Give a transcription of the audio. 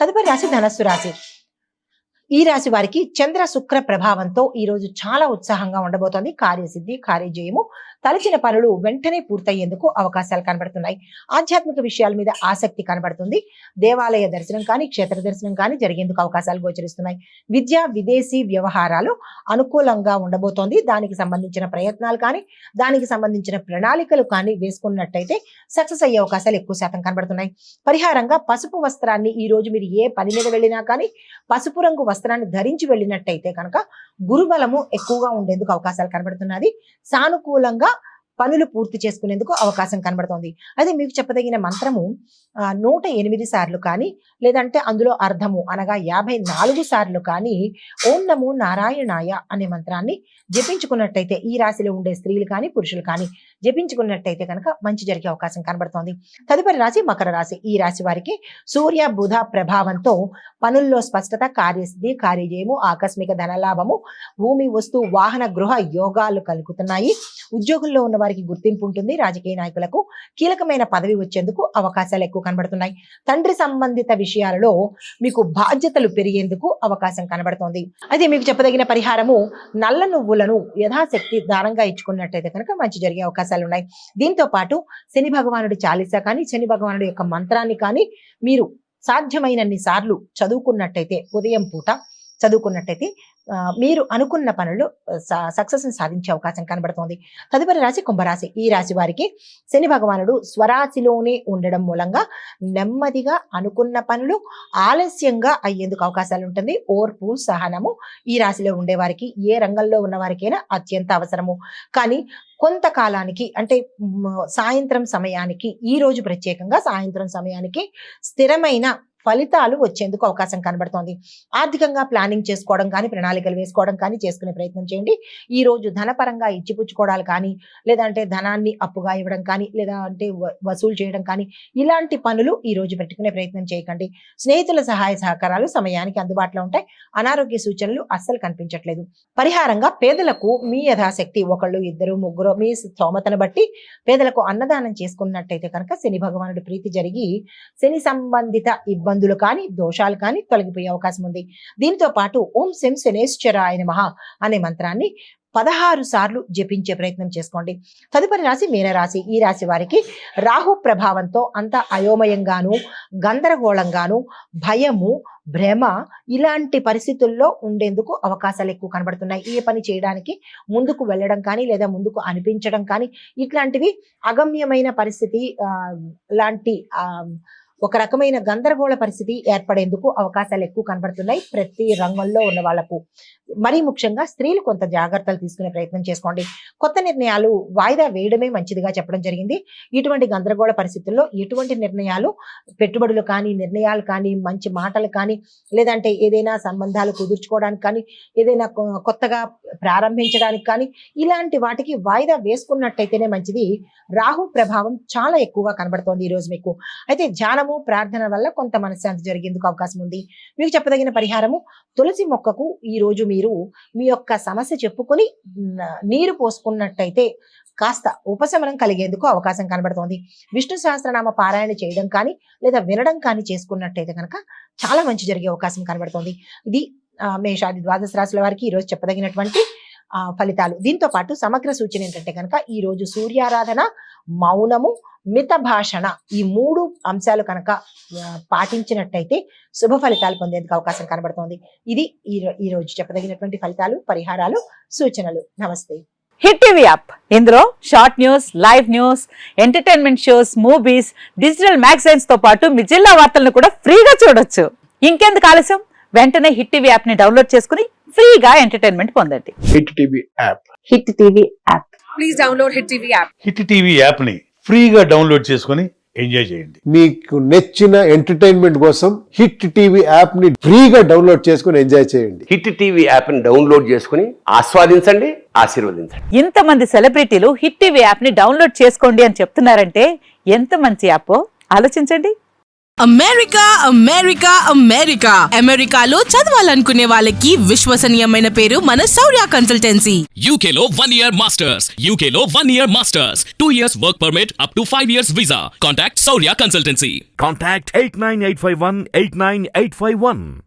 తదుపరి రాశి ధనస్సు రాశి. ఈ రాశి వారికి చంద్ర శుక్ర ప్రభావంతో ఈ రోజు చాలా ఉత్సాహంగా ఉండబోతోంది. కార్యసిద్ధి, కార్యజయము, తలచిన పనులు వెంటనే పూర్తయ్యేందుకు అవకాశాలు కనబడుతున్నాయి. ఆధ్యాత్మిక విషయాల మీద ఆసక్తి కనబడుతుంది. దేవాలయ దర్శనం కానీ, క్షేత్ర దర్శనం కానీ జరిగేందుకు అవకాశాలు గోచరిస్తున్నాయి. విద్య, విదేశీ వ్యవహారాలు అనుకూలంగా ఉండబోతోంది. దానికి సంబంధించిన ప్రయత్నాలు కానీ, దానికి సంబంధించిన ప్రణాళికలు కానీ వేసుకున్నట్టయితే సక్సెస్ అయ్యే అవకాశాలు ఎక్కువ శాతం కనబడుతున్నాయి. పరిహారంగా పసుపు వస్త్రాన్ని ఈ రోజు మీరు ఏ పని మీద వెళ్ళినా కానీ పసుపు రంగు వస్త్రాన్ని ధరించి వెళ్ళినట్టయితే కనుక గురుబలము ఎక్కువగా ఉండేందుకు అవకాశాలు కనబడుతున్నది. సానుకూలంగా పనులు పూర్తి చేసుకునేందుకు అవకాశం కనబడుతోంది. అదే మీకు చెప్పదగిన మంత్రము 108 సార్లు కానీ, లేదంటే అందులో అర్థము అనగా 54 సార్లు కానీ ఓం నమో నారాయణాయ అనే మంత్రాన్ని జపించుకున్నట్టయితే ఈ రాశిలో ఉండే స్త్రీలు కానీ, పురుషులు కానీ జపించుకున్నట్టయితే కనుక మంచి జరిగే అవకాశం కనబడుతోంది. తదుపరి రాశి మకర రాశి. ఈ రాశి వారికి సూర్య బుధ ప్రభావంతో పనుల్లో స్పష్టత, కార్యసిద్ధి, కార్యజయము, ఆకస్మిక ధనలాభము, భూమి, వస్తు, వాహన, గృహ యోగాలు కలుగుతున్నాయి. ఉద్యోగుల్లో ఉన్న వారికి గుర్తింపు ఉంటుంది. రాజకీయ నాయకులకు కీలకమైన పదవి వచ్చేందుకు అవకాశాలు ఎక్కువ కనబడుతున్నాయి. తండ్రి సంబంధిత విషయాలలో మీకు బాధ్యతలు పెరిగేందుకు అవకాశం కనబడుతోంది. అయితే మీకు చెప్పదగిన పరిహారము నల్ల నువ్వులను యథాశక్తి దానంగా ఇచ్చుకున్నట్టయితే కనుక మంచి జరిగే అవకాశాలు ఉన్నాయి. దీంతో పాటు శని భగవానుడి చాలీసా కానీ, శని భగవానుడి యొక్క మంత్రాన్ని కానీ మీరు సాధ్యమైనన్ని సార్లు చదువుకున్నట్టయితే, ఉదయం పూట చదువుకున్నట్టయితే మీరు అనుకున్న పనులు సక్సెస్ ని సాధించే అవకాశం కనబడుతోంది. తదుపరి రాశి కుంభరాశి. ఈ రాశి వారికి శని భగవానుడు స్వరాశిలోనే ఉండడం మూలంగా నెమ్మదిగా అనుకున్న పనులు ఆలస్యంగా అయ్యేందుకు అవకాశాలు ఉంటుంది. ఓర్పు, సహనము ఈ రాశిలో ఉండే వారికి, ఏ రంగంలో ఉన్న వారికైనా అత్యంత అవసరము. కానీ కొంతకాలానికి అంటే సాయంత్రం సమయానికి, ఈ రోజు ప్రత్యేకంగా సాయంత్రం సమయానికి స్థిరమైన ఫలితాలు వచ్చేందుకు అవకాశం కనబడుతోంది. ఆర్థికంగా ప్లానింగ్ చేసుకోవడం కానీ, ప్రణాళికలు వేసుకోవడం కానీ చేసుకునే ప్రయత్నం చేయండి. ఈ రోజు ధనపరంగా ఇచ్చిపుచ్చుకోవడాలు కానీ, లేదంటే ధనాన్ని అప్పుగా ఇవ్వడం కానీ, లేదా అంటే వసూలు చేయడం కానీ, ఇలాంటి పనులు ఈ రోజు పెట్టుకునే ప్రయత్నం చేయకండి. స్నేహితుల సహాయ సహకారాలు సమయానికి అందుబాటులో ఉంటాయి. అనారోగ్య సూచనలు అస్సలు కనిపించట్లేదు. పరిహారంగా పేదలకు మీ యథాశక్తి, ఒకళ్ళు, ఇద్దరు, ముగ్గురు మీ స్తోమతను బట్టి పేదలకు అన్నదానం చేసుకున్నట్టయితే కనుక శని భగవానుడి ప్రీతి జరిగి శని సంబంధిత ఇబ్బందులు కానీ, దోషాలు కానీ తొలగిపోయే అవకాశం ఉంది. దీంతో పాటు ఓం శం శనేశ్వరాయ నమః అనే మంత్రాన్ని 16 సార్లు జపించే ప్రయత్నం చేసుకోండి. తదుపరి రాశి మీనరాశి. ఈ రాశి వారికి రాహు ప్రభావంతో అంత అయోమయంగాను, గందరగోళంగాను, భయము, భ్రమ ఇలాంటి పరిస్థితుల్లో ఉండేందుకు అవకాశాలు ఎక్కువ కనబడుతున్నాయి. ఏ పని చేయడానికి ముందుకు వెళ్ళడం కానీ, లేదా ముందుకు అనిపించడం కానీ, ఇట్లాంటివి అగమ్యమైన పరిస్థితి లాంటి ఒక రకమైన గందరగోళ పరిస్థితి ఏర్పడేందుకు అవకాశాలు ఎక్కువ కనబడుతున్నాయి ప్రతి రంగంలో ఉన్న వాళ్లకు. మరీ ముఖ్యంగా స్త్రీలు కొంత జాగ్రత్తలు తీసుకునే ప్రయత్నం చేసుకోండి. కొత్త నిర్ణయాలు వాయిదా వేయడమే మంచిదిగా చెప్పడం జరిగింది. ఇటువంటి గందరగోళ పరిస్థితుల్లో ఎటువంటి నిర్ణయాలు, పెట్టుబడులు కానీ, నిర్ణయాలు కానీ, మంచి మాటలు కానీ, లేదంటే ఏదైనా సంబంధాలు కుదుర్చుకోవడానికి కానీ, ఏదైనా కొత్తగా ప్రారంభించడానికి కానీ, ఇలాంటి వాటికి వాయిదా వేసుకున్నట్టయితేనే మంచిది. రాహు ప్రభావం చాలా ఎక్కువగా కనబడుతోంది ఈ రోజు మీకు. అయితే ధ్యానము, ప్రార్థన వల్ల కొంత మనశ్శాంతి జరిగేందుకు అవకాశం ఉంది. మీకు చెప్పదగిన పరిహారము తులసి మొక్కకు ఈ రోజు మీరు మీ యొక్క సమస్య చెప్పుకొని నీరు పోసుకున్నట్టయితే కాస్త ఉపశమనం కలిగేందుకు అవకాశం కనబడుతోంది. విష్ణు సహస్రనామ పారాయణ చేయడం కానీ, లేదా వినడం కానీ చేసుకున్నట్టయితే కనుక చాలా మంచి జరిగే అవకాశం కనబడుతోంది. ఇది మేషాది ద్వాదశ రాశుల వారికి ఈరోజు చెప్పదగినటువంటి ఫలితాలు. దీంతో పాటు సమగ్ర సూచన ఏంటంటే కనుక ఈ రోజు సూర్యారాధన, మౌనము, మిత భాషణ ఈ 3 అంశాలు కనుక పాటించినట్టయితే శుభ ఫలితాలు పొందేందుకు అవకాశం కనబడుతోంది. ఇది ఈ రోజు చెప్పదగినటువంటి ఫలితాలు, పరిహారాలు, సూచనలు. నమస్తే. హిట్ టీవీ యాప్, ఇందులో short news, live news, entertainment shows, movies, digital magazines తో పాటు మీ జిల్లా వార్తలను కూడా ఫ్రీగా చూడొచ్చు. ఇంకెందుకు ఆలస్యం, వెంటనే హిట్ టీవీ యాప్ ని డౌన్లోడ్ చేసుకుని ఫ్రీగా ఎంటర్టైన్మెంట్ పొందండి. Hit TV app. Hit TV app. Please download hit TV app. Hit TV app ని ఫ్రీగా డౌన్లోడ్ చేసుకుని ఎంజాయ్ చేయండి. మీకు నచ్చిన ఎంటర్టైన్మెంట్ కోసం హిట్ టీవీ యాప్ ని ఫ్రీగా డౌన్లోడ్ చేసుకుని ఎంజాయ్ చేయండి. హిట్ టీవీ యాప్ ని డౌన్లోడ్ చేసుకుని ఆస్వాదించండి, ఆశీర్వదించండి. ఇంతమంది సెలబ్రిటీలు హిట్ టీవీ యాప్ ని డౌన్లోడ్ చేసుకోండి అని చెప్తున్నారంటే ఎంత మంచి యాప్ ఆలోచించండి. అమెరికా అమెరికా అమెరికా అమెరికాలో చదవాలనుకునే వాళ్ళకి విశ్వసనీయమైన పేరు మన శౌర్య consultancy. UK Law 1 Year Masters. UK Law 1 Year Masters. 2 years work permit up to 5 years visa. Contact Saurya Consultancy. Contact 89851 89851.